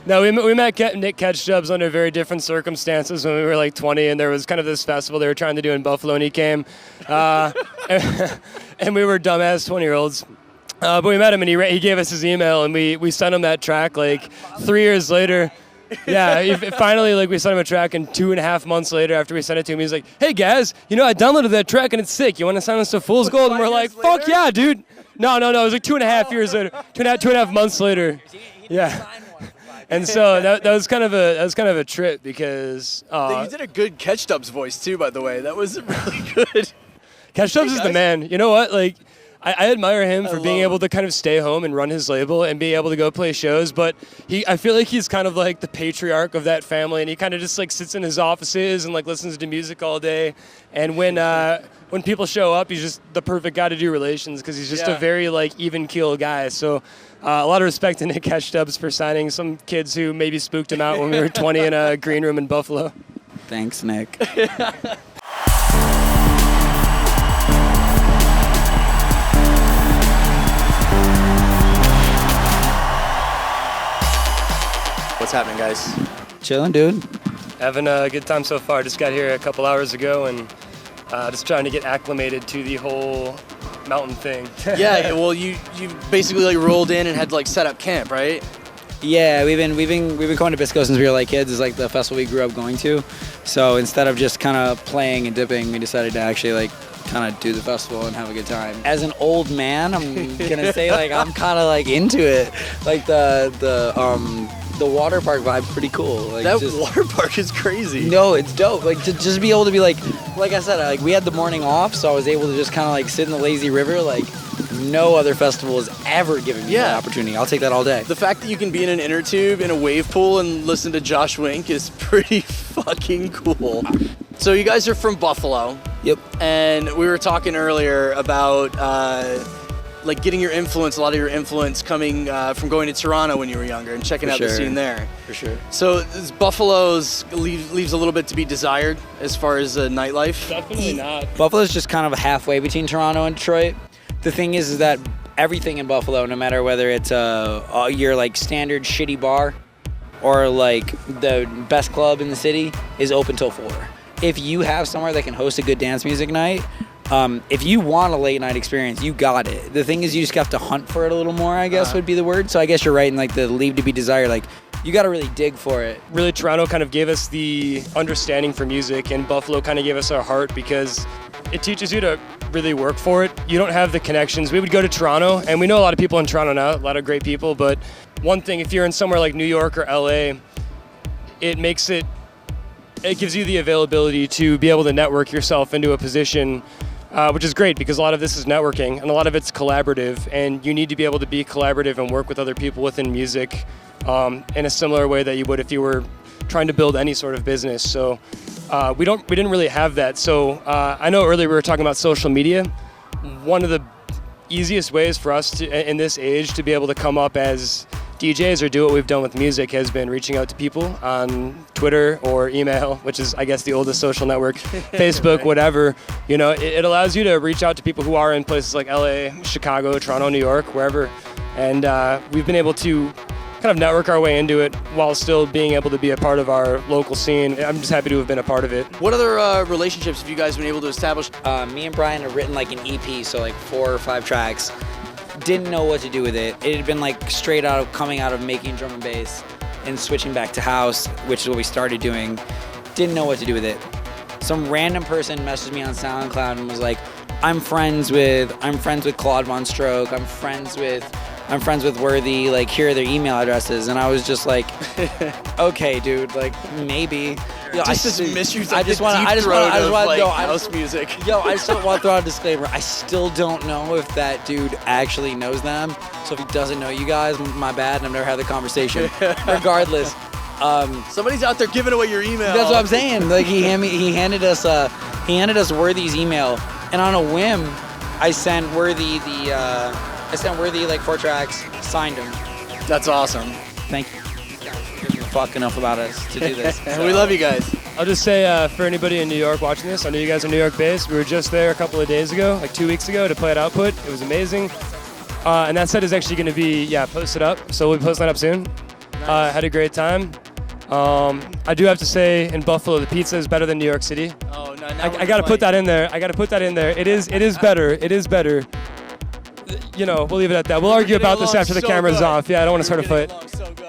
No, we met Nick Ketchubs under very different circumstances when we were like 20, and there was kind of this festival they were trying to do in Buffalo, and he came, and we were dumbass 20-year-olds. But we met him, and he gave us his email, and we sent him that track like 3 years later. Yeah, finally, like, we sent him a track, and 2.5 months later, after we sent it to him, he's like, "Hey guys, I downloaded that track and it's sick. You want to sign us to Fool's Gold?" And we're like, "Fuck yeah, dude!" No, it was like 2.5 years later, 2.5 months later. Yeah. And so that was kind of a trip because you did a good Ketchubs voice too, by the way. That was really good. Ketchubs is the man. You know what? Like, I admire him for being able to kind of stay home and run his label and be able to go play shows. But I feel like he's kind of like the patriarch of that family, and he kind of just like sits in his offices and like listens to music all day. And when people show up, he's just the perfect guy to do relations because he's just a very like even keel guy. So. A lot of respect to Nick Ketchubs for signing some kids who maybe spooked him out when we were 20 in a green room in Buffalo. Thanks, Nick. What's happening, guys? Chilling, dude. Having a good time so far. Just got here a couple hours ago and just trying to get acclimated to the whole mountain thing. Yeah, well, you basically like rolled in and had to like set up camp, right? Yeah, we've been going to Bisco since we were like kids. It's like the festival we grew up going to. So instead of just kind of playing and dipping, we decided to actually like kind of do the festival and have a good time. As an old man, I'm gonna say like I'm kind of like into it. Like the water park vibe's pretty cool. Like that water park is crazy. No, it's dope. Like to just be able to be like I said, like we had the morning off, so I was able to just kind of like sit in the lazy river. Like no other festival has ever given me that opportunity. I'll take that all day. The fact that you can be in an inner tube in a wave pool and listen to Josh Wink is pretty fucking cool. So you guys are from Buffalo. Yep. And we were talking earlier about like getting your influence, a lot of your influence coming from going to Toronto when you were younger and checking out the scene there. For sure. So Buffalo's leaves a little bit to be desired as far as nightlife. Definitely not. Buffalo's just kind of halfway between Toronto and Detroit. The thing is that everything in Buffalo, no matter whether it's your like standard shitty bar or like the best club in the city, is open till 4. If you have somewhere that can host a good dance music night, if you want a late night experience, you got it. The thing is you just have to hunt for it a little more, I guess would be the word. So I guess you're right in like the leave to be desired. Like you got to really dig for it. Really, Toronto kind of gave us the understanding for music, and Buffalo kind of gave us our heart because it teaches you to really work for it. You don't have the connections. We would go to Toronto, and we know a lot of people in Toronto now, a lot of great people, but one thing, if you're in somewhere like New York or LA, it gives you the availability to be able to network yourself into a position, which is great because a lot of this is networking and a lot of it's collaborative, and you need to be able to be collaborative and work with other people within music in a similar way that you would if you were trying to build any sort of business. So we didn't really have that. So I know earlier we were talking about social media. One of the easiest ways for us to, in this age, to be able to come up as DJs or do what we've done with music has been reaching out to people on Twitter or email, which is, I guess, the oldest social network, Facebook, whatever. It allows you to reach out to people who are in places like LA, Chicago, Toronto, New York, wherever. And we've been able to kind of network our way into it while still being able to be a part of our local scene. I'm just happy to have been a part of it. What other relationships have you guys been able to establish? Me and Brian have written like an EP, so like 4 or 5 tracks. Didn't know what to do with it. It had been like straight out of coming out of making drum and bass and switching back to house, which is what we started doing. Didn't know what to do with it. Some random person messaged me on SoundCloud and was like, I'm friends with Claude Von Stroke. I'm friends with Worthy. Like, here are their email addresses. And I was just like, okay, dude. Like, maybe. Yo, I just misuse. I just want to know house music. Yo, I still want to throw out a disclaimer. I still don't know if that dude actually knows them. So if he doesn't know you guys, my bad. I've never had the conversation. Regardless. Somebody's out there giving away your email. That's what I'm saying. Like he handed us Worthy's email, and on a whim, I sent Worthy like 4 tracks, signed them. That's awesome. Thank you. Fuck enough about us to do this. So. We love you guys. I'll just say for anybody in New York watching this, I know you guys are New York based. We were just there a couple of days ago, like 2 weeks ago, to play at Output. It was amazing. And that set is actually going to be posted up, so we'll be posting that up soon. Had a great time. I do have to say, in Buffalo, the pizza is better than New York City. Oh, no, I got to put that in there. It is better. It is better. You know, we'll leave it at that. We'll argue about this after the camera's off. Yeah, I don't want to start a fight. So good.